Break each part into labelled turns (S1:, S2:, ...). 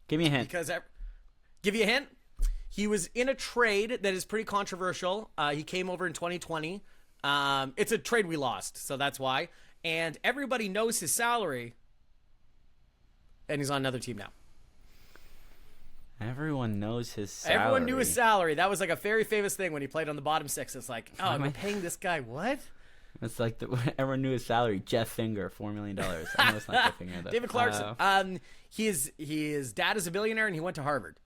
S1: Give me a hint.
S2: Give you a hint? He was in a trade that is pretty controversial. He came over in 2020. It's a trade we lost, so that's why. And everybody knows his salary, and he's on another team now.
S1: Everyone knows his salary.
S2: Everyone knew his salary. That was like a very famous thing when he played on the bottom six. It's like, oh, we're paying this guy what?
S1: It's like everyone knew his salary. Jeff Finger, $4 million. I know it's not Jeff Finger, though.
S2: David Clarkson. His dad is a billionaire, and he went to Harvard.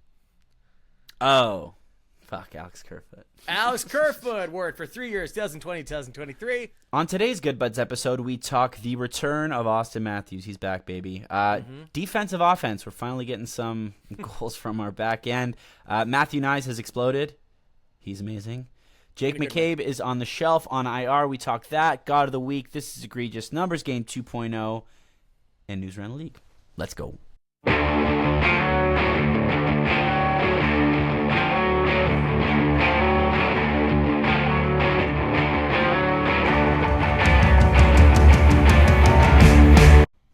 S1: Oh. Fuck, Alex Kerfoot.
S2: Alex Kerfoot worked for 3 years, 2020, 2023.
S1: On today's Good Buds episode, we talk the return of Austin Matthews. He's back, baby. Defensive offense. We're finally getting some goals from our back end. Matthew Knies has exploded. He's amazing. Jake McCabe is on the shelf on IR. We talk that. God of the Week. This is Egregious Numbers Game 2.0. And News Around the League. Let's go.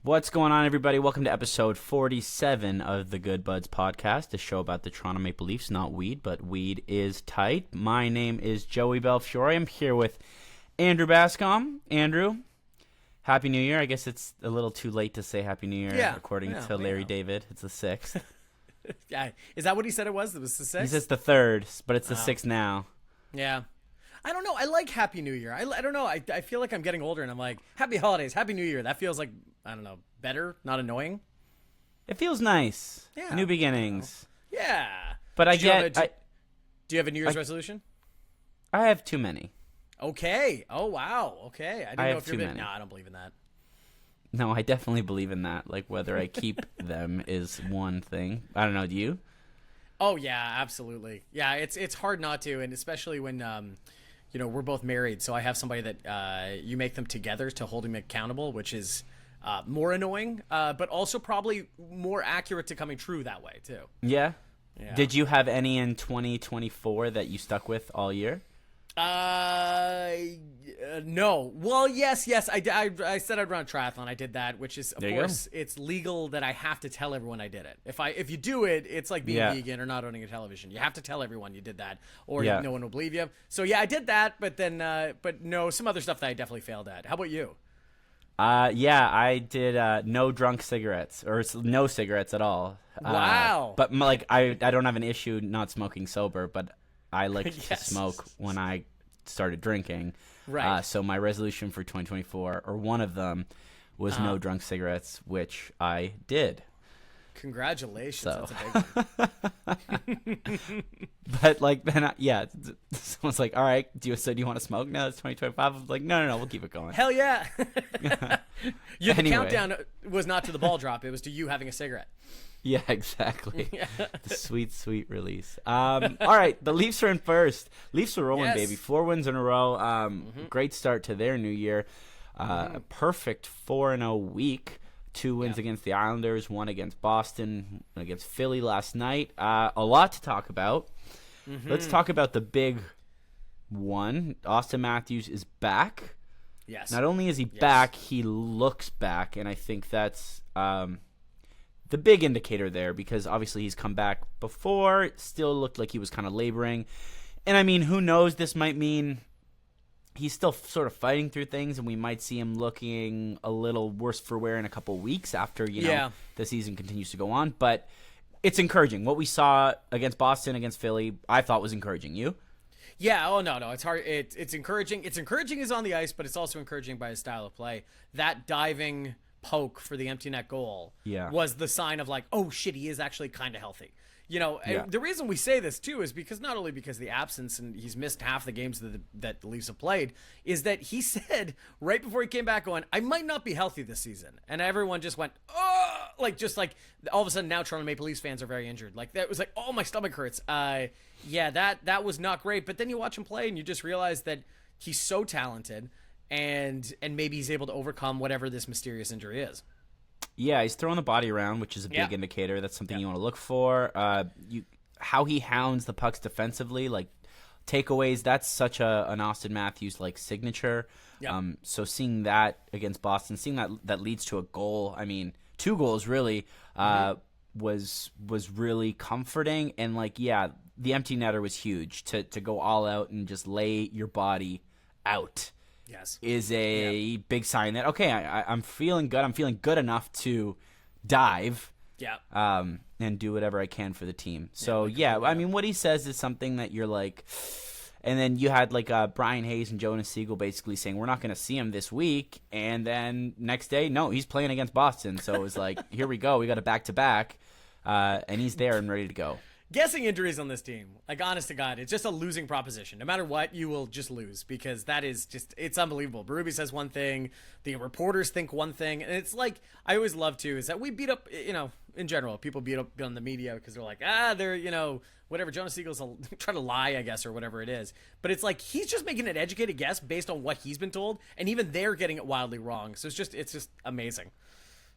S1: What's going on, everybody? Welcome to episode 47 of the Good Buds podcast, a show about the Toronto Maple Leafs, not weed, but weed is tight. My name is Joey Belfiore. I'm here with Andrew Bascom. Andrew, Happy New Year. I guess it's a little too late to say Happy New Year, according to Larry David. It's the 6th.
S2: Yeah, is that what he said it was? It was the 6th?
S1: He says the 3rd, but it's the 6th now.
S2: Yeah. I don't know. I like Happy New Year. I don't know. I feel like I'm getting older, and I'm like, Happy Holidays, Happy New Year. That feels like, I don't know, better, not annoying.
S1: It feels nice.
S2: Yeah.
S1: New beginnings.
S2: Yeah.
S1: But
S2: do you have a New Year's resolution?
S1: I have too many.
S2: Okay. Oh, wow. Okay. I didn't know if you're
S1: many.
S2: No, I don't believe in that.
S1: No, I definitely believe in that. Like, whether I keep them is one thing. I don't know. Do you?
S2: Oh, yeah, absolutely. Yeah, it's hard not to, and especially when we're both married, so I have somebody that you make them together to hold him accountable, which is more annoying, but also probably more accurate to coming true that way, too.
S1: Yeah? Did you have any in 2024 that you stuck with all year?
S2: No. Well, yes. I said I'd run a triathlon. I did that, which is, of course, it's legal that I have to tell everyone I did it. If you do it, it's like being vegan or not owning a television. You have to tell everyone you did that, or no one will believe you. So yeah, I did that, but then, no, some other stuff that I definitely failed at. How about you?
S1: I did no drunk cigarettes, or no cigarettes at all.
S2: Wow.
S1: But I don't have an issue not smoking sober, but I like to smoke when I started drinking.
S2: Right.
S1: So my resolution for 2024, or one of them, was no drunk cigarettes, which I did.
S2: Congratulations.
S1: So.
S2: That's a big one.
S1: But then, someone's like, all right, do you want to smoke now? It's 2025. I was like, no, we'll keep it going.
S2: Hell yeah. The
S1: Anyway.
S2: countdown was not to the ball drop. It was to you having a cigarette.
S1: Yeah, exactly. The sweet, sweet release. All right, the Leafs are in first. Leafs are rolling, baby. 4 wins in a row. Great start to their new year. A perfect 4-0 week. 2 wins against the Islanders, 1 against Boston, 1 against Philly last night. A lot to talk about. Let's talk about the big one. Austin Matthews is back.
S2: Yes.
S1: Not only is he back, he looks back, and I think that's the big indicator there, because obviously he's come back before. It still looked like he was kind of laboring. And, I mean, who knows? This might mean he's still sort of fighting through things, and we might see him looking a little worse for wear in a couple weeks after, the season continues to go on. But it's encouraging. What we saw against Boston, against Philly, I thought was encouraging. You?
S2: Yeah. Oh, no. It's hard. It's encouraging. It's encouraging is on the ice, but it's also encouraging by his style of play. That diving poke for the empty net goal was the sign of like, oh, shit, he is actually kind of healthy. And the reason we say this, too, is because not only because of the absence, and he's missed half the games that the Leafs have played, is that he said right before he came back going, I might not be healthy this season. And everyone just went, oh, just all of a sudden now Toronto Maple Leafs fans are very injured. Like, that was like, oh, my stomach hurts. That was not great. But then you watch him play and you just realize that he's so talented, and maybe he's able to overcome whatever this mysterious injury is.
S1: Yeah, he's throwing the body around, which is a big indicator. That's something you want to look for. How he hounds the pucks defensively, like takeaways, that's such an Austin Matthews signature. So seeing that against Boston, seeing that leads to a goal. I mean, 2 goals really. was really comforting. And like, yeah, the empty netter was huge. To go all out and just lay your body out.
S2: Yes,
S1: is a big sign that, okay, I'm feeling good. I'm feeling good enough to dive.
S2: Yeah.
S1: And do whatever I can for the team. So I mean, what he says is something that you're like. And then you had like Brian Hayes and Jonas Siegel basically saying we're not going to see him this week. And then next day, no, he's playing against Boston. So it was like, here we go. We got a back-to-back. And he's there and ready to go.
S2: Guessing injuries on this team, like, honest to God, it's just a losing proposition. No matter what, you will just lose, because that is just, it's unbelievable. Berube says one thing, the reporters think one thing, and it's like, I always love to, is that we beat up, in general, people beat up on the media because they're like, they're, whatever, Jonas Siegel's trying to lie, I guess, or whatever it is. But it's like, he's just making an educated guess based on what he's been told, and even they're getting it wildly wrong. So it's just amazing.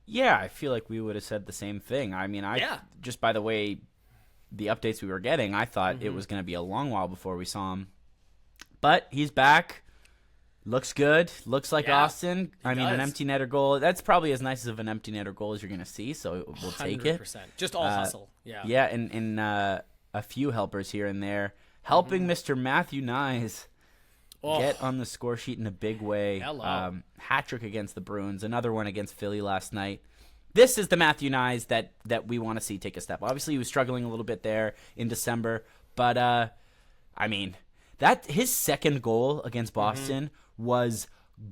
S1: Yeah, I feel like we would have said the same thing. I mean, just by the way the updates we were getting, I thought it was going to be a long while before we saw him. But he's back. Looks good. Looks like Austin. I mean, an empty netter goal. That's probably as nice of an empty netter goal as you're going to see, so we'll take
S2: 100%. Just all hustle. Yeah.
S1: Yeah, and a few helpers here and there. Helping Mr. Matthew Knies get on the score sheet in a big way.
S2: Hello.
S1: Hat trick against the Bruins. Another one against Philly last night. This is the Matthew Knies that we want to see take a step. Obviously, he was struggling a little bit there in December, but I mean, that his second goal against Boston was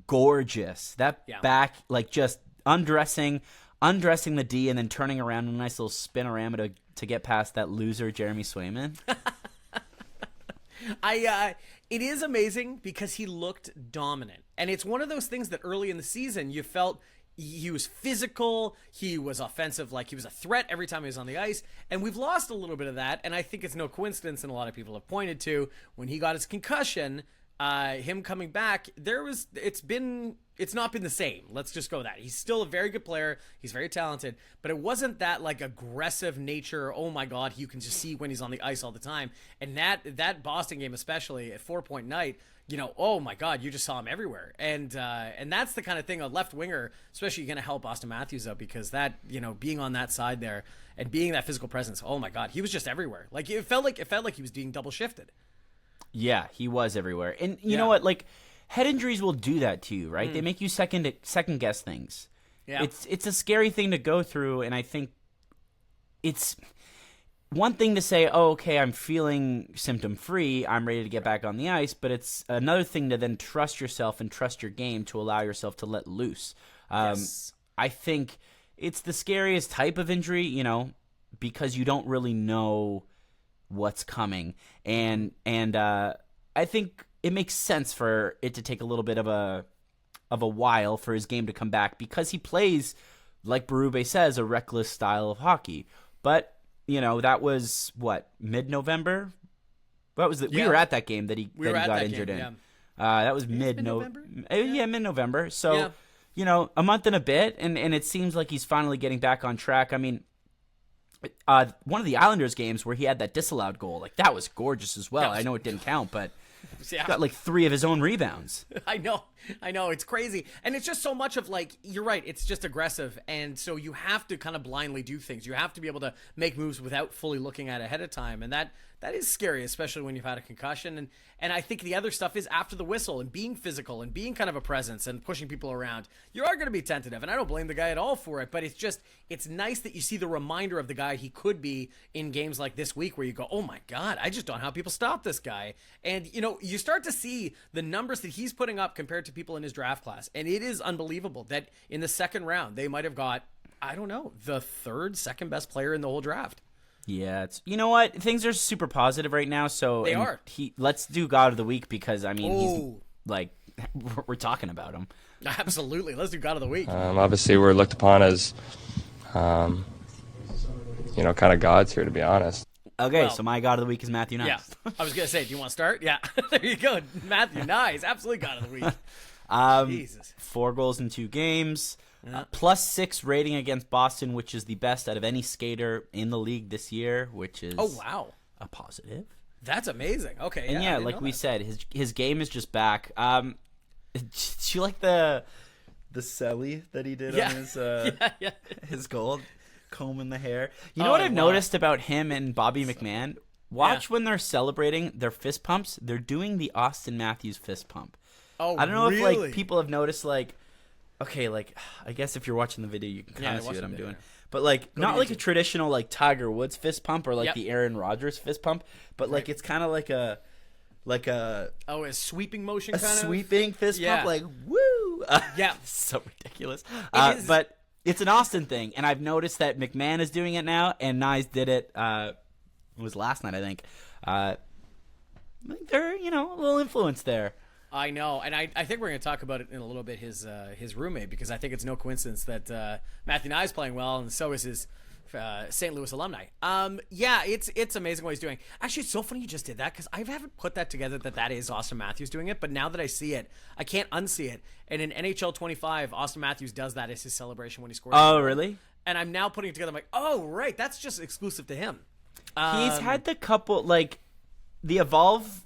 S1: gorgeous. That back, like, just undressing the D and then turning around in a nice little spinorama to get past that loser Jeremy Swayman.
S2: It is amazing because he looked dominant, and it's one of those things that early in the season you felt. He was physical, he was offensive, like he was a threat every time he was on the ice, and we've lost a little bit of that, and I think it's no coincidence, and a lot of people have pointed to, when he got his concussion, him coming back, it's not been the same. Let's just go with that. He's still a very good player, he's very talented, but it wasn't that like aggressive nature, oh my God, you can just see when he's on the ice all the time, and that Boston game especially, at 4-point night, oh my God, you just saw him everywhere. And that's the kind of thing, a left winger, especially, going to help Austin Matthews out, because that, being on that side there and being that physical presence, oh my God, he was just everywhere. Like, it felt like he was being double shifted.
S1: Yeah, he was everywhere. And you know what? Like, head injuries will do that to you, right? They make you second guess things. Yeah. It's a scary thing to go through, and I think it's one thing to say, oh, okay, I'm feeling symptom-free, I'm ready to get back on the ice, but it's another thing to then trust yourself and trust your game to allow yourself to let loose.
S2: Yes.
S1: I think it's the scariest type of injury, because you don't really know what's coming. And I think it makes sense for it to take a little bit of a while for his game to come back, because he plays, like Berube says, a reckless style of hockey. But that was mid-November. What was it? We were at that game that he got injured in. That was mid-November. Yeah, mid-November. So, a month and a bit, and it seems like he's finally getting back on track. I mean, one of the Islanders games where he had that disallowed goal, like, that was gorgeous as well. I know it didn't count, but he got like 3 of his own rebounds.
S2: I know. It's crazy. And it's just so much of, like, you're right, it's just aggressive. And so you have to kind of blindly do things. You have to be able to make moves without fully looking at it ahead of time. And that is scary, especially when you've had a concussion. And I think the other stuff is after the whistle and being physical and being kind of a presence and pushing people around. You are going to be tentative, and I don't blame the guy at all for it, but it's nice that you see the reminder of the guy he could be in games like this week, where you go, oh my God, I just don't know how people stop this guy. And, you start to see the numbers that he's putting up compared to people in his draft class. And it is unbelievable that in the second round, they might have got, I don't know, the second best player in the whole draft.
S1: Yeah, you know what? Things are super positive right now. So
S2: they are.
S1: Let's do God of the Week, because I mean, he's like, we're talking about him.
S2: Absolutely, let's do God of the Week.
S3: Obviously, we're looked upon as, kind of gods here, to be honest.
S1: Okay, so my God of the Week is Matthew Knies.
S2: Yeah, I was gonna say, do you want to start? Yeah, there you go, Matthew Knies, absolutely God of the Week. Jesus,
S1: 4 goals in 2 games. +6 rating against Boston, which is the best out of any skater in the league this year, which is a positive.
S2: That's amazing. Okay,
S1: and like we said, his game is just back. Do you like the celly that he did on his his goal? combing the hair. You know what I've noticed about him and Bobby McMahon? Watch when they're celebrating their fist pumps. They're doing the Austin Matthews fist pump.
S2: Oh,
S1: I don't know
S2: really?
S1: if like people have noticed like, okay, like I guess if you're watching the video, you can kind of see what I'm doing. But like not like a traditional like Tiger Woods fist pump or like the Aaron Rodgers fist pump, but like it's kind of like a
S2: a sweeping motion,
S1: kind of sweeping fist pump, like woo. So ridiculous. But it's an Austin thing, and I've noticed that McMahon is doing it now, and Knies did it. It was last night, I think. I think they're a little influence there.
S2: I know, and I think we're going to talk about it in a little bit. His roommate, because I think it's no coincidence that Matthew Knies playing well, and so is his St. Louis alumni. It's amazing what he's doing. Actually, it's so funny you just did that, because I haven't put that together that is Austin Matthews doing it, but now that I see it, I can't unsee it. And in NHL 25, Austin Matthews does that as his celebration when he scores.
S1: Oh, really?
S2: And I'm now putting it together. I'm like, oh, right, that's just exclusive to him.
S1: He's had the couple, like, the evolve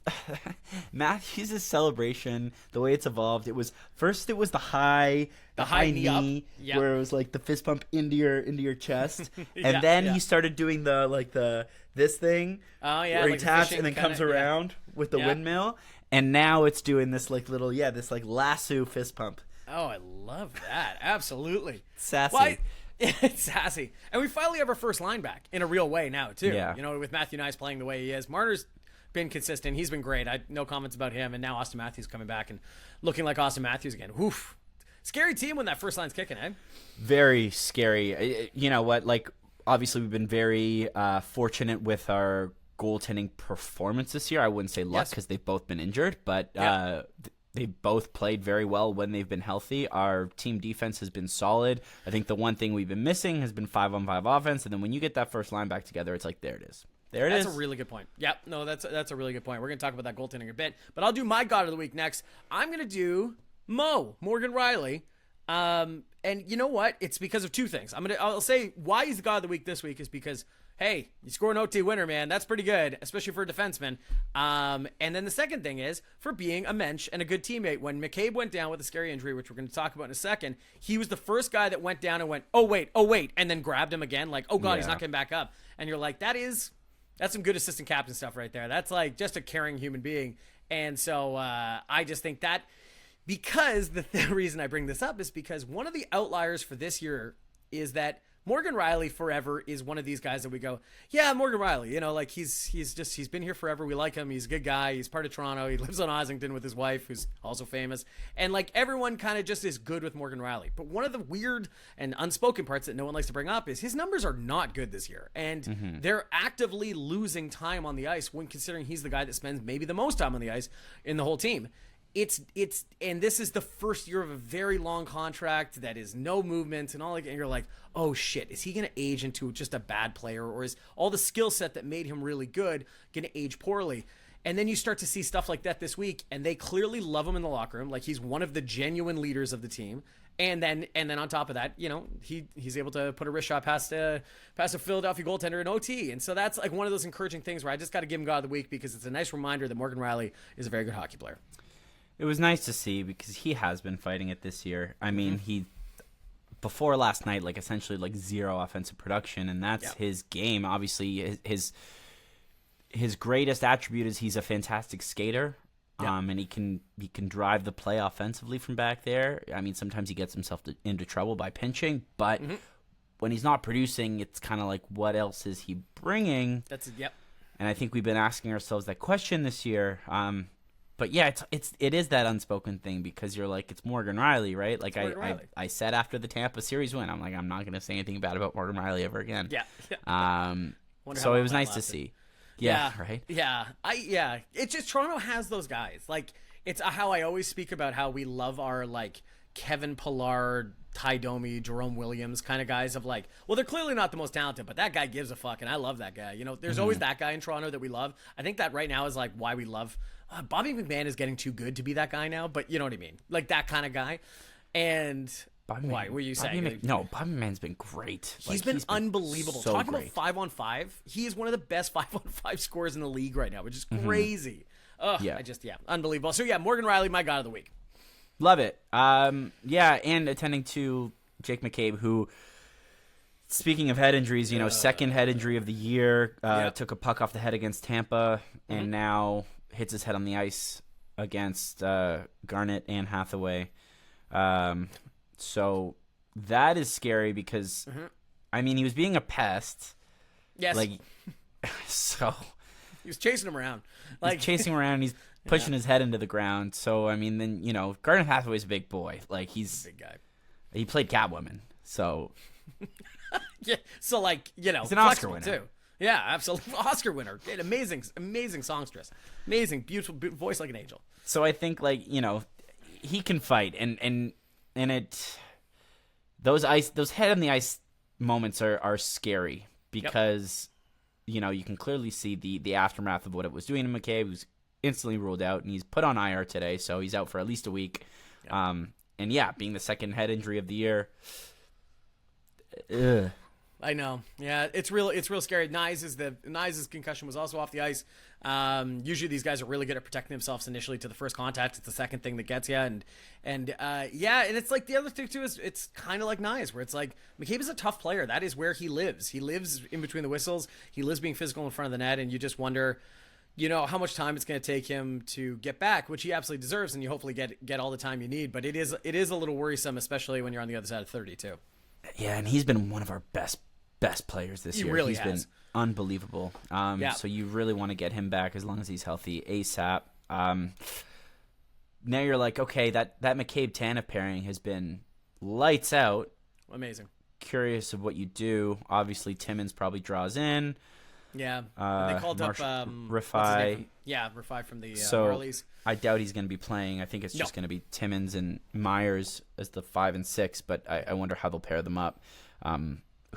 S1: Matthews' celebration, the way it's evolved, it was the high knee where it was like the fist pump into your chest, and then he started doing this thing where he taps and then comes around with the windmill, and now it's doing this like little this like lasso fist pump.
S2: Oh, I love that. Absolutely
S1: sassy.
S2: Why? It's sassy. And we finally have our first line back in a real way now, too.
S1: Yeah.
S2: With Matthew Knies playing the way he is. Marner's been consistent. He's been great. No comments about him. And now Austin Matthews coming back and looking like Austin Matthews again. Oof. Scary team when that first line's kicking, eh?
S1: Very scary. You know what? Like, obviously, we've been very fortunate with our goaltending performance this year. I wouldn't say luck because they've both been injured, but they both played very well when they've been healthy. Our team defense has been solid. I think the one thing we've been missing has been 5-on-5 offense, and then when you get that first line back together, it's like, there it is.
S2: That's a really good point. Yeah, no, that's a really good point. We're going to talk about that goaltending a bit, but I'll do my God of the Week next. I'm going to do Morgan Riley. And you know what? It's because of two things. I'll say why he's the God of the Week this week is because, hey, you score an OT winner, man. That's pretty good, especially for a defenseman. And then the second thing is for being a mensch and a good teammate. When McCabe went down with a scary injury, which we're going to talk about in a second, he was the first guy that went down and went, oh, wait, and then grabbed him again. Like, oh, God, he's not getting back up. And you're like, that's some good assistant captain stuff right there. That's like just a caring human being. And so I just think that because the reason I bring this up is because one of the outliers for this year is that Morgan Riley forever is one of these guys that we go, yeah, Morgan Riley, like he's been here forever. We like him. He's a good guy. He's part of Toronto. He lives on Ossington with his wife, who's also famous. And like everyone kind of just is good with Morgan Riley. But one of the weird and unspoken parts that no one likes to bring up is his numbers are not good this year. And they're actively losing time on the ice when considering he's the guy that spends maybe the most time on the ice in the whole team. And this is the first year of a very long contract that is no movement and all, and you're like, oh shit, is he going to age into just a bad player, or is all the skill set that made him really good going to age poorly? And then you start to see stuff like that this week, and they clearly love him in the locker room. Like he's one of the genuine leaders of the team. And then on top of that, he's able to put a wrist shot past a Philadelphia goaltender in OT. And so that's like one of those encouraging things where I just got to give him God of the Week because it's a nice reminder that Morgan Riley is a very good hockey player.
S1: It was nice to see because he has been fighting it this year. I mean, he before last night, like essentially like zero offensive production, and that's his game. Obviously, his greatest attribute is he's a fantastic skater, and he can drive the play offensively from back there. I mean, sometimes he gets himself into trouble by pinching, but when he's not producing, it's kind of like, what else is he bringing? And I think we've been asking ourselves that question this year. But yeah, it is that unspoken thing because you're like, it's Morgan Riley, right? Like I said after the Tampa series win, I'm like, I'm not going to say anything bad about Morgan Riley ever again. So it was nice to see. Right?
S2: It's just Toronto has those guys. Like it's how I always speak about how we love our like Kevin Pillar, Ty Domi, Jerome Williams kind of guys of like, well, they're clearly not the most talented, but that guy gives a fuck, and I love that guy. There's always that guy in Toronto that we love. I think that right now is like why we love Bobby McMahon is getting too good to be that guy now, but you know what I mean? Like that kind of guy. And why were you saying?
S1: No, Bobby McMahon's been great.
S2: He's been unbelievable.
S1: So
S2: Talking
S1: great.
S2: about 5-on-5, he is one of the best 5-on-5 scorers in the league right now, which is crazy. Unbelievable. So Morgan Riley, my God of the Week.
S1: Love it. And attending to Jake McCabe, who speaking of head injuries, second head injury of the year. Took a puck off the head against Tampa, and now hits his head on the ice against Garnett and Hathaway. So that is scary because, he was being a pest.
S2: Yes.
S1: So
S2: he was chasing him around.
S1: He's chasing him around. He's pushing his head into the ground. So, then, Garnett Hathaway's a big boy. He's a big guy. He played Catwoman. So.
S2: Yeah. So,
S1: he's an Oscar winner.
S2: Too. Yeah, absolutely. Oscar winner. Amazing, amazing songstress. Amazing, beautiful voice like an angel. So I think,
S1: he can fight. And it. Those head on the ice moments are scary because, you can clearly see the aftermath of what it was doing to McCabe, who's instantly ruled out, and he's put on IR today, so he's out for at least a week. Yep. Being the second head injury of the year. Ugh.
S2: I know. Yeah, it's real scary. Knies' concussion was also off the ice. Usually these guys are really good at protecting themselves initially to the first contact. It's the second thing that gets you. And it's the other thing too is it's kind of like Knies, where it's McCabe is a tough player. That is where he lives. He lives in between the whistles. He lives being physical in front of the net, and you just wonder, how much time it's going to take him to get back, which he absolutely deserves, and you hopefully get all the time you need. But it is a little worrisome, especially when you're on the other side of 30 too.
S1: Yeah, and he's been one of our best players this year.
S2: He really
S1: has
S2: been
S1: unbelievable. So you really want to get him back as long as he's healthy ASAP. Now you're okay, that McCabe Tanev pairing has been lights out.
S2: Amazing.
S1: Curious of what you do. Obviously, Timmins probably draws in.
S2: Yeah, they called up
S1: Rifai.
S2: Yeah, Rifai from the Marlies.
S1: I doubt he's going to be playing. I think it's just going to be Timmins and Myers as the 5 and 6, but I wonder how they'll pair them up.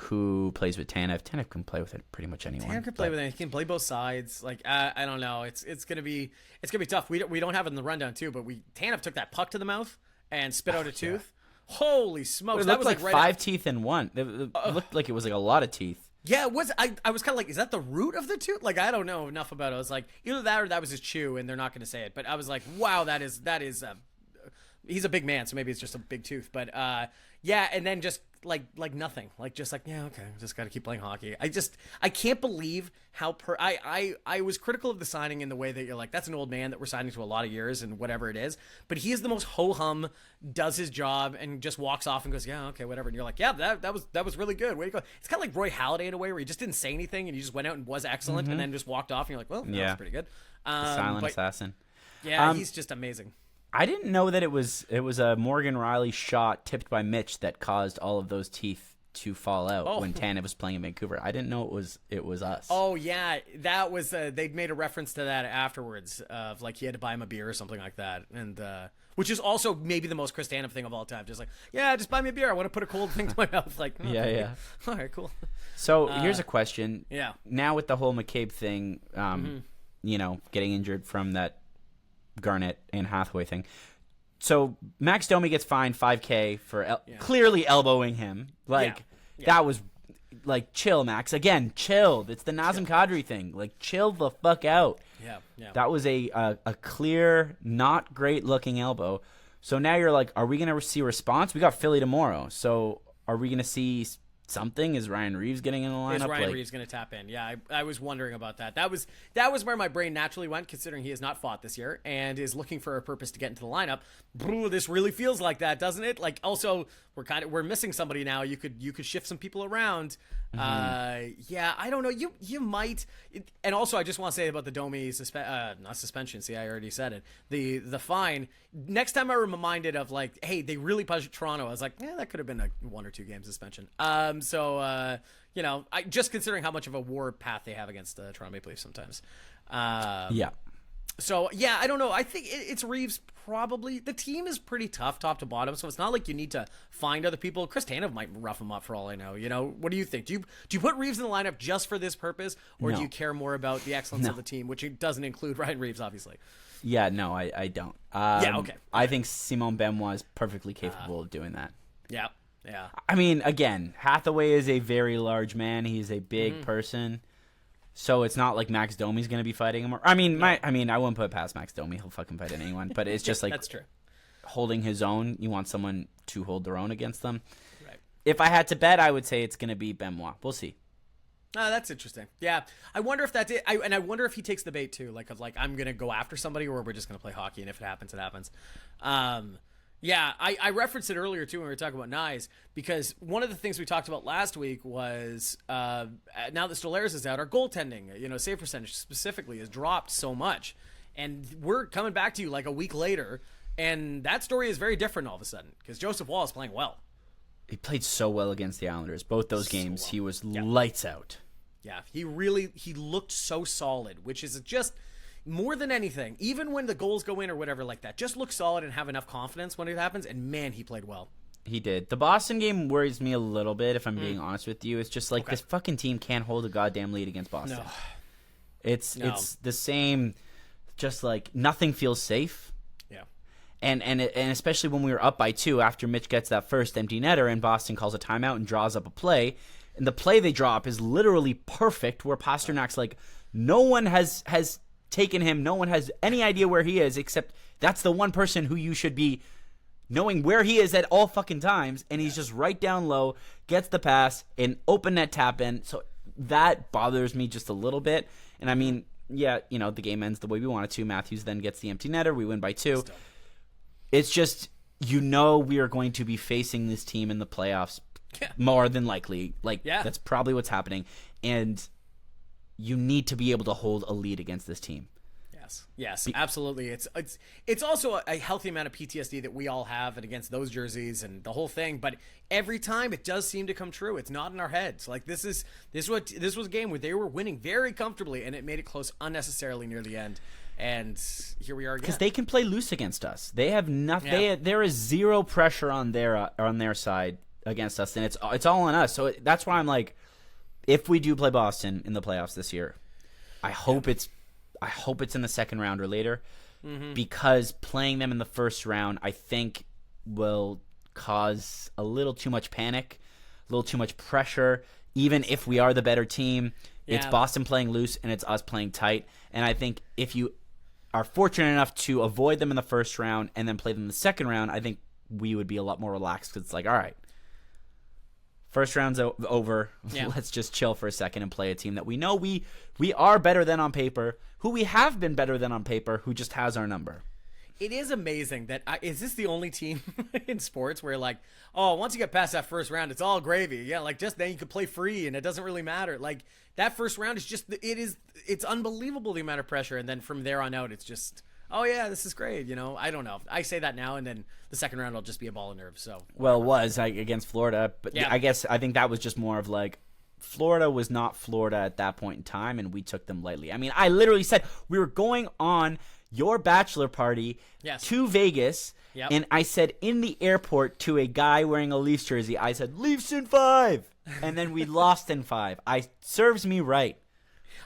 S1: Who plays with Tanev? Tanev can play with it pretty much anyone.
S2: Tanev can play with it. He can play both sides. I don't know. It's gonna be tough. We don't have it in the rundown too, but Tanev took that puck to the mouth and spit out a tooth. Holy smokes!
S1: It looked like right 5 teeth in one. It looked like it was a lot of teeth.
S2: Yeah, it was. I was kind of is that the root of the tooth? I don't know enough about it. I was either that or that was his chew, and they're not going to say it. But I was wow, that is. He's a big man, so maybe it's just a big tooth. But and then just nothing. Yeah, okay, just got to keep playing hockey. I can't believe how I was critical of the signing in the way that you're that's an old man that we're signing to a lot of years and whatever it is. But he is the most ho-hum, does his job, and just walks off and goes, yeah, okay, whatever. And you're yeah, that was really good. Way to go. It's kind of like Roy Halladay in a way where he just didn't say anything and he just went out and was excellent and then just walked off and you're well, that was pretty good.
S1: The silent assassin.
S2: Yeah, he's just amazing.
S1: I didn't know that it was a Morgan Riley shot tipped by Mitch that caused all of those teeth to fall out when Tanev was playing in Vancouver. I didn't know it was us.
S2: Oh yeah, that was they'd made a reference to that afterwards of he had to buy him a beer or something like that, and which is also maybe the most Chris Tanev thing of all time. Just just buy me a beer. I want to put a cold thing to my mouth.
S1: Yeah.
S2: All right, cool.
S1: So here's a question.
S2: Yeah.
S1: Now with the whole McCabe thing, getting injured from that Garnett and Hathaway thing. So Max Domi gets fined $5,000 for clearly elbowing him. That was chill, Max. Again, chill. It's the Nazem Kadri thing. Chill the fuck out.
S2: Yeah.
S1: That was a clear, not great looking elbow. So now you're are we gonna see a response? We got Philly tomorrow. So are we gonna see something? Is Ryan Reeves getting in the lineup?
S2: Is Ryan Reeves going to tap in? Yeah, I was wondering about that. That was where my brain naturally went, considering he has not fought this year and is looking for a purpose to get into the lineup. This really feels like that, doesn't it? Also, we're missing somebody now. You could shift some people around. I don't know. You might. And also, I just want to say about the Domi not suspension. See, I already said it. The fine. Next time I'm reminded of hey, they really punched Toronto. I was that could have been a 1 or 2 game suspension. I just considering how much of a war path they have against the Toronto Maple Leafs sometimes. So, yeah, I don't know. I think it's Reeves probably. The team is pretty tough top to bottom, so it's not like you need to find other people. Chris Tanev might rough him up for all I know. What do you think? Do you put Reeves in the lineup just for this purpose, or do you care more about the excellence of the team, which doesn't include Ryan Reeves, obviously?
S1: Yeah, no, I don't.
S2: Okay.
S1: I think Simon Benoit is perfectly capable of doing that.
S2: Yeah.
S1: Again, Hathaway is a very large man. He's a big person. So it's not like Max Domi's going to be fighting him. I wouldn't put it past Max Domi. He'll fucking fight anyone. But it's just
S2: that's true.
S1: Holding his own. You want someone to hold their own against them.
S2: Right.
S1: if I had to bet, I would say it's going to be Benoit. We'll see.
S2: That's interesting. Yeah, I wonder if that's it. And I wonder if he takes the bait too, like I'm gonna go after somebody, or we're just gonna play hockey, and if it happens, it happens. Yeah, I referenced it earlier too when we were talking about Knies, because one of the things we talked about last week was now that Stolarz is out, our goaltending, save percentage specifically, has dropped so much, and we're coming back to you like a week later, and that story is very different all of a sudden because Joseph Woll is playing well.
S1: He played so well against the Islanders. Both those games, he was lights out.
S2: Yeah, he looked so solid, which is just more than anything. Even when the goals go in or whatever like that, just look solid and have enough confidence when it happens. And man, he played well.
S1: He did. The Boston game worries me a little bit, if I'm being honest with you. It's just like this fucking team can't hold a goddamn lead against Boston.
S2: No.
S1: It's the same, just like nothing feels safe.
S2: Yeah.
S1: And especially when we were up by 2 after Mitch gets that first empty netter and Boston calls a timeout and draws up a play. And the play they draw up is literally perfect, where Pasternak's like, no one has taken him. No one has any idea where he is, except that's the one person who you should be knowing where he is at all fucking times. And he's just right down low, gets the pass, and open net tap in. So that bothers me just a little bit. And I mean, yeah, the game ends the way we want it to. Matthews then gets the empty netter. We win by 2. It's just, we are going to be facing this team in the playoffs. Yeah. More than likely. That's probably what's happening. And you need to be able to hold a lead against this team.
S2: Yes, absolutely. It's also a healthy amount of PTSD that we all have and against those jerseys and the whole thing. But every time it does seem to come true. It's not in our heads. Like this was a game where they were winning very comfortably, and it made it close unnecessarily near the end. And here we are again.
S1: Because they can play loose against us. They have nothing. Yeah. There is zero pressure on their side against us, and it's all on us. So that's why I'm like, if we do play Boston in the playoffs this year, I hope it's in the second round or later, because playing them in the first round, I think, will cause a little too much panic, a little too much pressure. Even if we are the better team, it's Boston playing loose and it's us playing tight. And I think if you are fortunate enough to avoid them in the first round and then play them in the second round, I think we would be a lot more relaxed, because it's like, all right, first round's over. Yeah. Let's just chill for a second and play a team that we know we are better than on paper, who we have been better than on paper, who just has our number.
S2: It is amazing that is this the only team in sports where once you get past that first round, it's all gravy. Yeah, just then you could play free and it doesn't really matter. Like that first round is it's unbelievable the amount of pressure, and then from there on out, it's just, oh yeah, this is great. I don't know. I say that now, and then the second round will just be a ball of nerves. So
S1: well, it was against Florida, but yeah. I think that was just more of like, Florida was not Florida at that point in time, and we took them lightly. I mean, I literally said we were going on your bachelor party to Vegas, and I said in the airport to a guy wearing a Leafs jersey, I said, Leafs in 5, and then we lost in 5. Serves me right.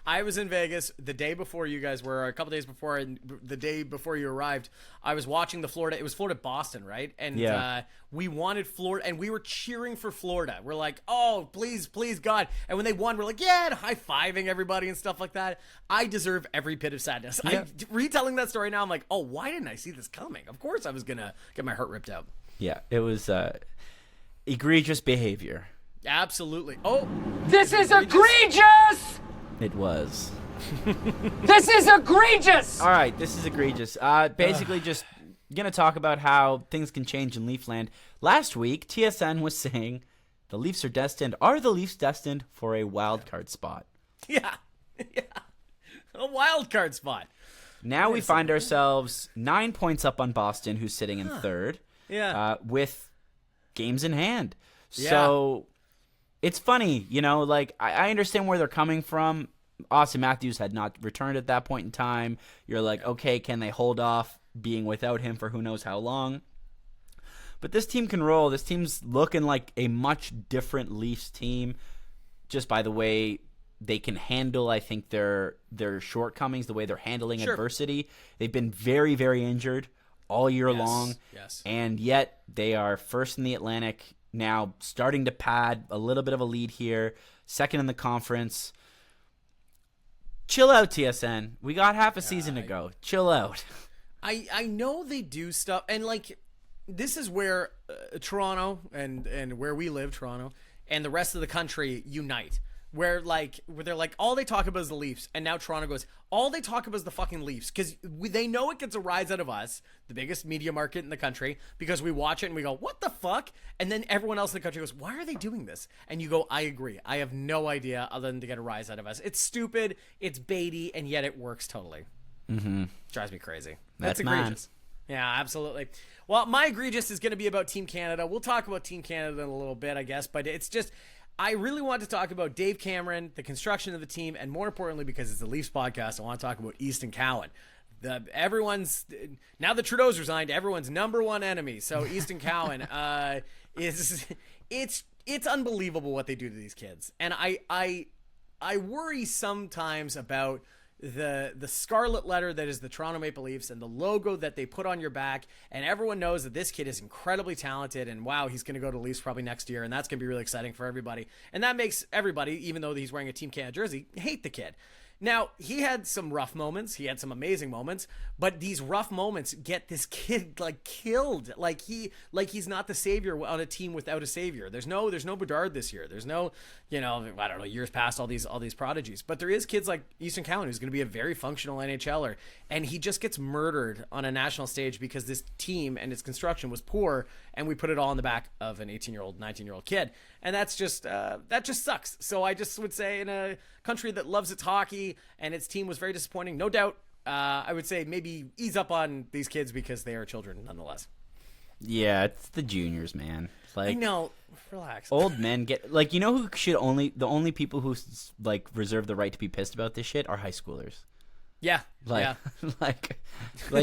S2: I was in Vegas the day before you guys were, a couple days before, and the day before you arrived, I was watching it was Florida-Boston, right? And we wanted Florida, and we were cheering for Florida. We're like, oh, please, please, God. And when they won, we're like, yeah, and high-fiving everybody and stuff like that. I deserve every bit of sadness. Yeah. Retelling that story now, I'm like, oh, why didn't I see this coming? Of course I was going to get my heart ripped out.
S1: Yeah, it was egregious behavior.
S2: Absolutely. Oh,
S4: this is egregious!
S1: It was.
S4: This is egregious!
S1: All right, this is egregious. Basically, just going to talk about how things can change in Leafland. Last week, TSN was saying the Leafs are the Leafs destined for a wild card spot?
S2: Yeah. A wild card spot.
S1: Now we find ourselves 9 points up on Boston, who's sitting in third, with games in hand. Yeah. So it's funny, I understand where they're coming from. Austin Matthews had not returned at that point in time. You're like, okay, can they hold off being without him for who knows how long? But this team can roll. This team's looking like a much different Leafs team, just by the way they can handle, I think, their shortcomings, the way they're handling adversity. They've been very, very injured all year long.
S2: Yes.
S1: And yet they are first in the Atlantic, now starting to pad a little bit of a lead here, second in the conference. Chill out, TSN. We got half a season to go. Chill out.
S2: I know they do stuff, and this is where Toronto and where we live, Toronto, and the rest of the country unite. Where they're like, all they talk about is the Leafs, and now Toronto goes, all they talk about is the fucking Leafs, because they know it gets a rise out of us, the biggest media market in the country, because we watch it and we go, what the fuck? And then everyone else in the country goes, why are they doing this? And you go, I agree. I have no idea other than to get a rise out of us. It's stupid, it's baity, and yet it works totally.
S1: Mm-hmm.
S2: Drives me crazy.
S1: That's
S2: egregious. Yeah, absolutely. Well, my egregious is going to be about Team Canada. We'll talk about Team Canada in a little bit, I guess, but it's just... I really want to talk about Dave Cameron, the construction of the team, and more importantly, because it's the Leafs podcast, I want to talk about Easton Cowan. Now that Trudeau's resigned, everyone's number one enemy. So Easton Cowan it's unbelievable what they do to these kids, and I worry sometimes about the scarlet letter that is the Toronto Maple Leafs and the logo that they put on your back, and everyone knows that this kid is incredibly talented, and wow, he's going to go to Leafs probably next year, and that's going to be really exciting for everybody, and that makes everybody, even though he's wearing a Team Canada jersey, hate the kid. Now, he had some rough moments, he had some amazing moments, but these rough moments get this kid killed. He's not the savior on a team without a savior. There's no Bedard this year. There's no, I don't know, years past all these prodigies. But there is kids like Easton Cowan who's going to be a very functional NHLer, and he just gets murdered on a national stage because this team and its construction was poor, and we put it all in the back of an 18-year-old, 19-year-old kid. And that just sucks. So I just would say, in a country that loves its hockey and its team was very disappointing, no doubt, I would say maybe ease up on these kids because they are children nonetheless.
S1: Yeah, it's the juniors, man.
S2: I know. Relax.
S1: Old men get who should the only people who reserve the right to be pissed about this shit are high schoolers.
S2: Yeah.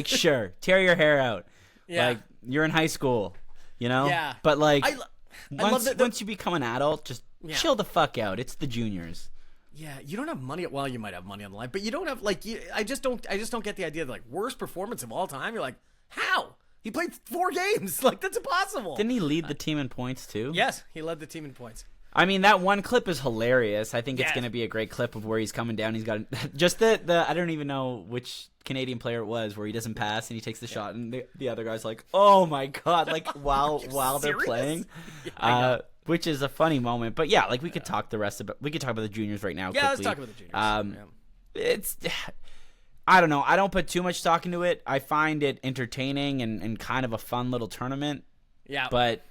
S1: Sure, tear your hair out.
S2: Yeah.
S1: You're in high school,
S2: Yeah.
S1: But
S2: once
S1: once you become an adult, just chill the fuck out. It's the juniors.
S2: Yeah, you don't have money. Well, you might have money on the line, but you don't have I just don't get the idea that worst performance of all time. You're like, how? He played 4 games. That's impossible.
S1: Didn't he lead the team in points too?
S2: Yes, he led the team in points.
S1: I mean, that one clip is hilarious. I think it's going to be a great clip of where he's coming down. He's got just the I don't even know which Canadian player it was where he doesn't pass and he takes the shot and the other guy's like, "Oh my god!" while they're playing, which is a funny moment. But yeah, we could talk we could talk about the juniors right now.
S2: Yeah,
S1: quickly.
S2: let's talk about the juniors.
S1: It's I don't know. I don't put too much stock into it. I find it entertaining and kind of a fun little tournament.
S2: Yeah,
S1: but.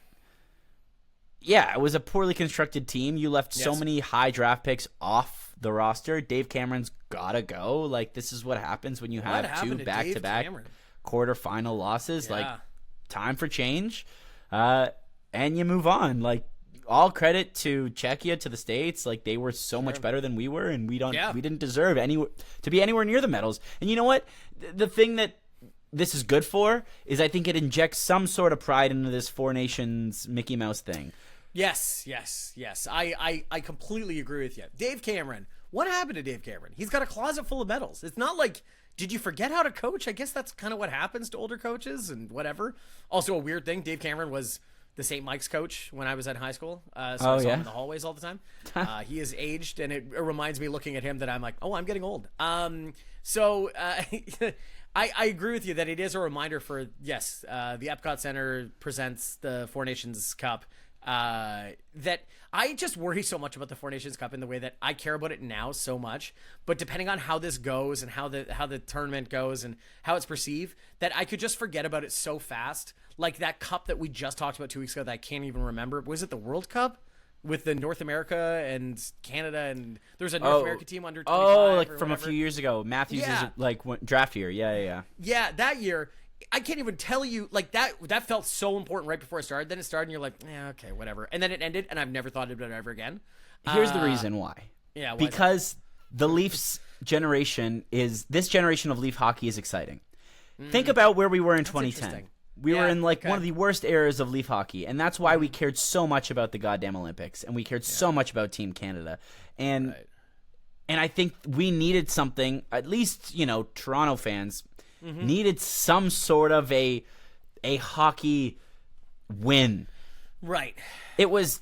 S1: Yeah, it was a poorly constructed team. You left so many high draft picks off the roster. Dave Cameron's gotta go. This is what happens when you have 2 back-to-back quarterfinal losses.
S2: Yeah.
S1: Time for change, and you move on. All credit to Czechia, to the States. They were so much better than we were, and we didn't deserve to be anywhere near the medals. And you know what? The thing that this is good for is I think it injects some sort of pride into this Four Nations Mickey Mouse thing.
S2: Yes. I completely agree with you. Dave Cameron. What happened to Dave Cameron? He's got a closet full of medals. It's not did you forget how to coach? I guess that's kind of what happens to older coaches and whatever. Also a weird thing, Dave Cameron was the St. Mike's coach when I was in high school. So I saw him in the hallways all the time. He is aged, and it reminds me looking at him that I'm like, oh, I'm getting old. I agree with you that it is a reminder for, the Epcot Center presents the Four Nations Cup. That I just worry so much about the Four Nations Cup in the way that I care about it now so much, but depending on how this goes and how the tournament goes and how it's perceived, that I could just forget about it so fast. Like that cup that we just talked about 2 weeks ago that I can't even remember. Was it the World Cup? With the North America and Canada, and there's a North America team under 25
S1: from a few years ago. Matthews' draft year. Yeah.
S2: Yeah, that year. I can't even tell you, that felt so important right before it started. Then it started, and you're like, yeah, okay, whatever. And then it ended, and I've never thought about it ever again.
S1: Here's the reason why.
S2: Yeah,
S1: because the Leafs generation this generation of Leaf hockey is exciting. Think about where we were in 2010. We were in one of the worst eras of Leaf hockey, and that's why we cared so much about the goddamn Olympics, and we cared so much about Team Canada. And I think we needed something, at least, Toronto fans needed some sort of a hockey win.
S2: Right.
S1: It was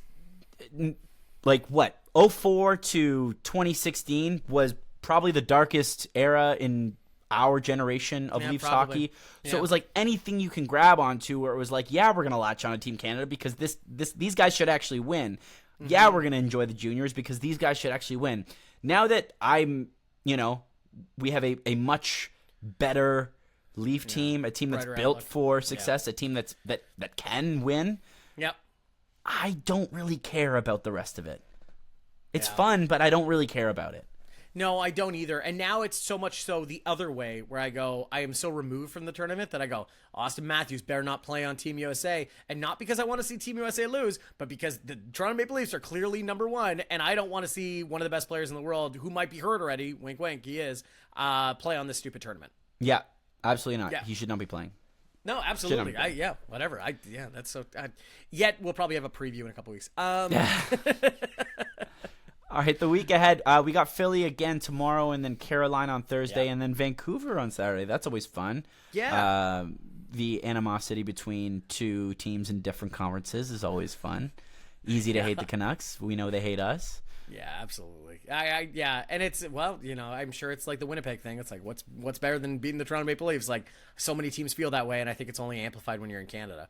S1: 2004 to 2016 was probably the darkest era in our generation of Leafs
S2: probably.
S1: hockey. So it was like anything you can grab onto where it was like, yeah, we're going to latch on to Team Canada because these guys should actually win. Mm-hmm. Yeah, we're going to enjoy the juniors because these guys should actually win. Now that we have a much better Leaf team, a team that's built for success, a team that can win.
S2: Yep.
S1: I don't really care about the rest of it. It's fun, but I don't really care about it.
S2: No, I don't either. And now it's so much so the other way where I go, I am so removed from the tournament that I go, Austin Matthews better not play on Team USA. And not because I want to see Team USA lose, but because the Toronto Maple Leafs are clearly number one. And I don't want to see one of the best players in the world, who might be hurt already, wink, wink, he is, play on this stupid tournament.
S1: Yeah, absolutely not.
S2: Yeah.
S1: He should not be playing.
S2: No, absolutely. Whatever. That's so. Yet we'll probably have a preview in a couple weeks.
S1: All right, the week ahead, we got Philly again tomorrow, and then Carolina on Thursday, and then Vancouver on Saturday. That's always fun.
S2: Yeah.
S1: The animosity between two teams in different conferences is always fun. Easy to hate the Canucks. We know they hate us.
S2: Yeah, absolutely. And it's, I'm sure it's like the Winnipeg thing. It's like, what's better than beating the Toronto Maple Leafs? Like, so many teams feel that way, and I think it's only amplified when you're in Canada.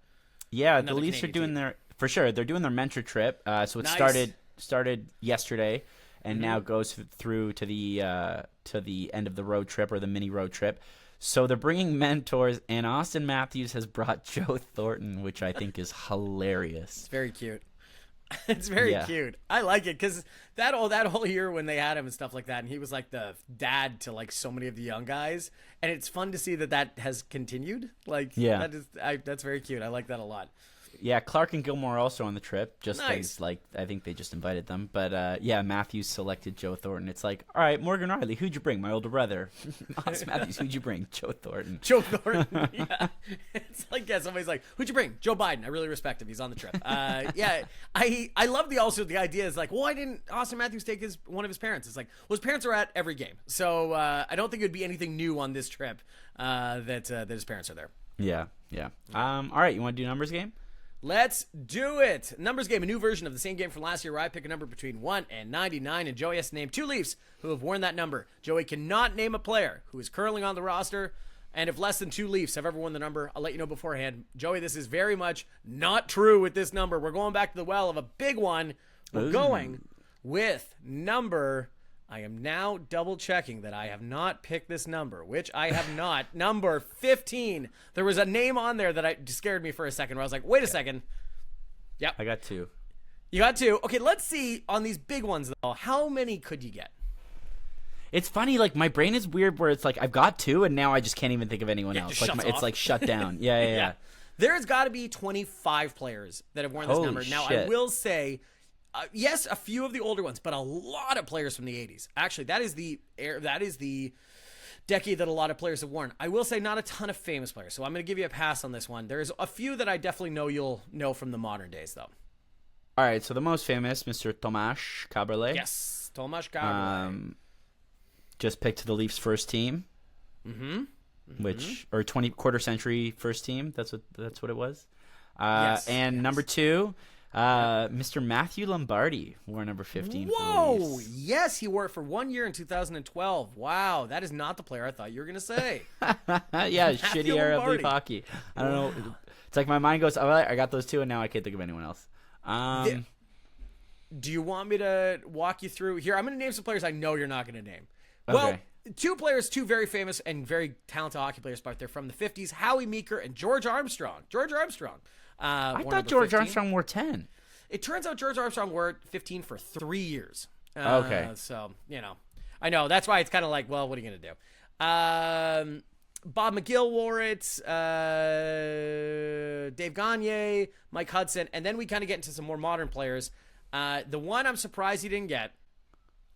S1: Yeah, the Leafs are doing for sure. They're doing their mentor trip. So it started yesterday, and now goes through to the end of the road trip, or the mini road trip. So they're bringing mentors, and Austin Matthews has brought Joe Thornton, which I think is hilarious.
S2: It's very cute. It's very cute. I like it because that whole year when they had him and stuff like that, and he was like the dad to like so many of the young guys, and it's fun to see that has continued. Like, that's very cute. I like that a lot.
S1: Yeah, Clark and Gilmore are also on the trip. Just
S2: nice.
S1: I think they just invited them. But Matthews selected Joe Thornton. It's like, all right, Morgan Riley, who'd you bring? My older brother. Austin Matthews, who'd you bring? Joe Thornton.
S2: Joe Thornton. Yeah, it's like somebody's like, who'd you bring? Joe Biden. I really respect him. He's on the trip. I love the idea is like, why didn't Austin Matthews take one of his parents? It's like, well, his parents are at every game, so I don't think it would be anything new on this trip that his parents are there.
S1: Yeah. All right, you want to do numbers game?
S2: Let's do it. Numbers game, a new version of the same game from last year where I pick a number between 1 and 99, and Joey has to name two Leafs who have worn that number. Joey cannot name a player who is currently on the roster, and if less than two Leafs have ever won the number, I'll let you know beforehand. Joey, this is very much not true with this number. We're going back to the well of a big one. We're going with number... I am now double checking that I have not picked this number, which I have not. Number 15. There was a name on there that scared me for a second where I was like, wait a second. Yep.
S1: I got two.
S2: You got two? Okay, let's see on these big ones, though. How many could you get?
S1: It's funny, like, my brain is weird where it's like, I've got two, and now I just can't even think of anyone else. Like, it's like shut down. Yeah.
S2: There's got to be 25 players that have worn this number. Now, I will say... yes, a few of the older ones, but a lot of players from the 80s. Actually, that is the decade that a lot of players have worn. I will say not a ton of famous players, so I'm going to give you a pass on this one. There's a few that I definitely know you'll know from the modern days, though.
S1: All right, so the most famous, Mr. Tomáš Kaberle.
S2: Yes, Tomáš Kaberle.
S1: Just picked to the Leafs first team. Which, or 20 quarter century first team. That's what it was. And number two... Mr. Matthew Lombardi wore number 15 for the Leafs.
S2: Yes, he wore it for 1 year in 2012. Wow, that is not the player I thought you were going to say.
S1: Yeah, shitty era of Leaf hockey. I don't know. It's like my mind goes, oh, I got those two, and now I can't think of anyone else.
S2: Do you want me to walk you through? Here, I'm going to name some players I know you're not going to name.
S1: Okay.
S2: Well, two very famous and very talented hockey players, but they're from the 50s, Howie Meeker and George Armstrong.
S1: I thought George 15. Armstrong wore 10.
S2: It turns out George Armstrong wore 15 for 3 years.
S1: Okay.
S2: So, I know. That's why it's kind of like, well, what are you going to do? Bob McGill wore it, Dave Gagne, Mike Hudson, and then we kind of get into some more modern players. The one I'm surprised he didn't get.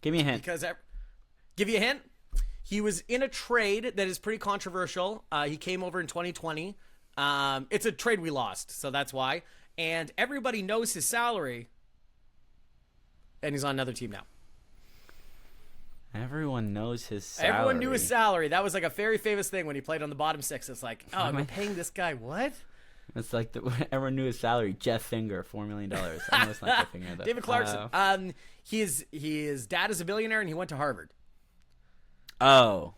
S1: Give me a hint.
S2: Give you a hint? He was in a trade that is pretty controversial. He came over in 2020. It's a trade we lost, so that's why. And everybody knows his salary, and he's on another team now.
S1: Everyone knows his salary.
S2: Everyone knew his salary. That was like a very famous thing when he played on the bottom six. It's like, oh, I'm paying this guy what?
S1: It's like everyone knew his salary. Jeff Finger, $4 million. I know it's not Jeff Finger, though.
S2: David Clarkson. His dad is a billionaire, and he went to Harvard.
S1: Oh.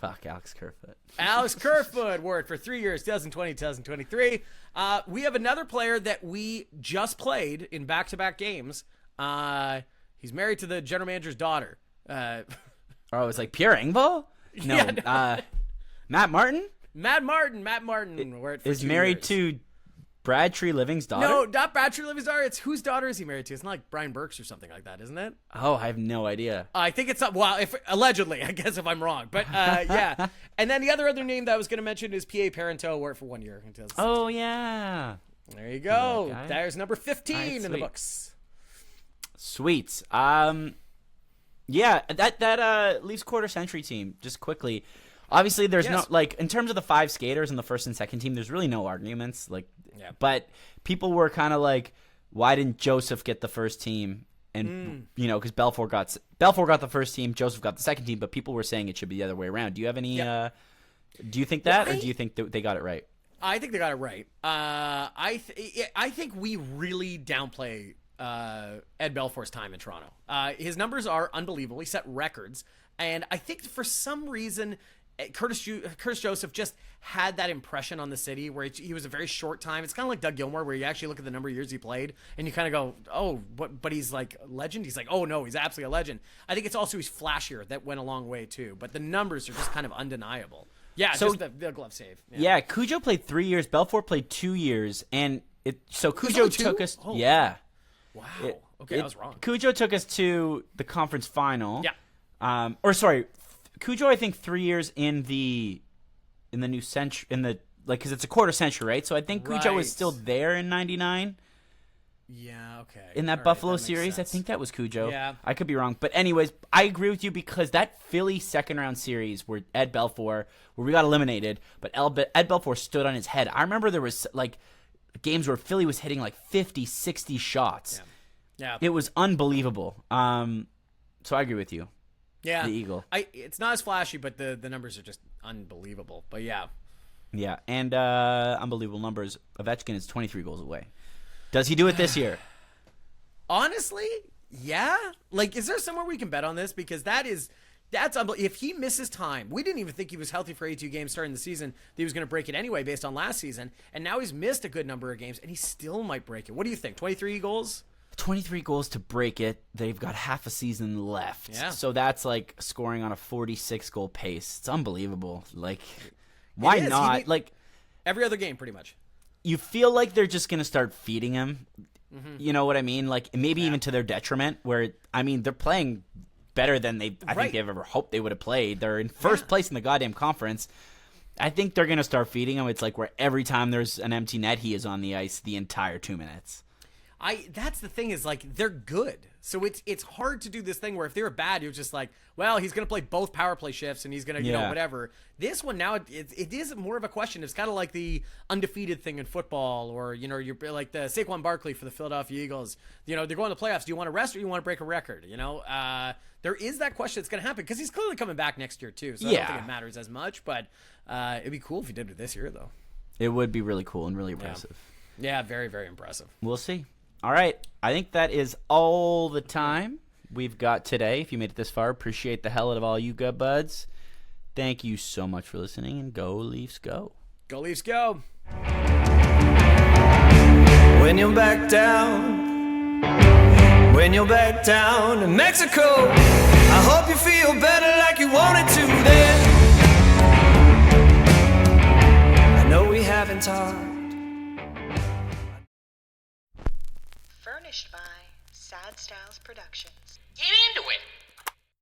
S1: Fuck, Alex Kerfoot.
S2: Alex Kerfoot wore it for 3 years, 2020, 2023. We have another player that we just played in back-to-back games. He's married to the general manager's daughter.
S1: Oh, it's like Pierre Engvall? No,
S2: Yeah,
S1: Matt Martin?
S2: Matt Martin wore it for
S1: Is
S2: 2
S1: married
S2: years.
S1: to Brad Tree Living's daughter?
S2: No, not Brad Tree Living's daughter. It's whose daughter is he married to? It's not like Brian Burke's or something like that, isn't it?
S1: Oh, I have no idea.
S2: I think it's well, if allegedly, I guess if I'm wrong, but yeah. And then the other name that I was going to mention is P.A. Parento, wore it for 1 year.
S1: Oh yeah,
S2: there you go.
S1: That guy?
S2: There's number 15
S1: All right,
S2: in the
S1: sweet.
S2: books.
S1: Sweet. Yeah, that Leafs quarter century team. Just quickly, obviously, there's no like in terms of the 5 skaters in the first and second team. There's really no arguments. Like, but people were kind of like, why didn't Joseph get the first team? And you know, because Belfour got the first team, Joseph got the second team. But people were saying it should be the other way around. Do you have any? Do you think that, or do you think that they got it right?
S2: I think they got it right. I think we really downplay Ed Belfour's time in Toronto. His numbers are unbelievable. He set records, and I think for some reason, Curtis Joseph just had that impression on the city where he was a very short time. It's kind of like Doug Gilmour, where you actually look at the number of years he played, and you kind of go, oh, but he's like a legend. He's like, oh no, he's absolutely a legend. I think it's also he's flashier. That went a long way too, but the numbers are just kind of undeniable. Yeah, so just the glove save.
S1: Yeah, Cujo played 3 years. Belfour played 2 years, and Cujo took us.
S2: Oh.
S1: Yeah.
S2: Wow. I was wrong.
S1: Cujo took us to the conference final.
S2: Yeah.
S1: Cujo, I think 3 years in the new century, because it's a quarter century, right? So I think Cujo was still there in '99.
S2: Yeah, okay.
S1: In that Buffalo series, I think that was Cujo.
S2: Yeah.
S1: I could be wrong. But anyways, I agree with you because that Philly second-round series where Ed Belfour, where we got eliminated, but Ed Belfour stood on his head. I remember there was, like, games where Philly was hitting, like, 50, 60 shots.
S2: Yeah.
S1: It was unbelievable. So I agree with you.
S2: Yeah.
S1: The Eagle.
S2: It's not as flashy, but the numbers are just unbelievable. But yeah.
S1: Yeah, and unbelievable numbers. Ovechkin is 23 goals away. Does he do it this year?
S2: Honestly, yeah. Like, is there somewhere we can bet on this? Because that's unbelievable. If he misses time, we didn't even think he was healthy for 82 games starting the season, that he was going to break it anyway based on last season. And now he's missed a good number of games, and he still might break it. What do you think? 23 goals?
S1: 23 goals to break it. They've got half a season left.
S2: Yeah.
S1: So that's like scoring on a 46-goal pace. It's unbelievable. Like, why not? Like,
S2: every other game, pretty much.
S1: You feel like they're just going to start feeding him. Mm-hmm. You know what I mean? Like, maybe even to their detriment, where, I mean, they're playing better than I think they've ever hoped they would have played. They're in first place in the goddamn conference. I think they're going to start feeding him. It's like where every time there's an empty net, he is on the ice the entire 2 minutes.
S2: That's the thing is, like, they're good. So it's hard to do this thing where if they were bad, you're just like, well, he's going to play both power play shifts and he's going to, you know, whatever. This one now, it is more of a question. It's kind of like the undefeated thing in football, or, you know, you're like the Saquon Barkley for the Philadelphia Eagles. You know, they're going to the playoffs. Do you want to rest or you want to break a record? You know, there is that question that's going to happen because he's clearly coming back next year too. So I don't think it matters as much, but it'd be cool if he did it this year, though.
S1: It would be really cool and really impressive.
S2: Yeah, very, very impressive.
S1: We'll see. All right. I think that is all the time we've got today. If you made it this far, appreciate the hell out of all you good buds. Thank you so much for listening, and go Leafs go.
S2: Go Leafs go.
S5: When you're back down in Mexico, I hope you feel better like you wanted to then. I know we haven't talked.
S6: Furnished by Sad Styles Productions.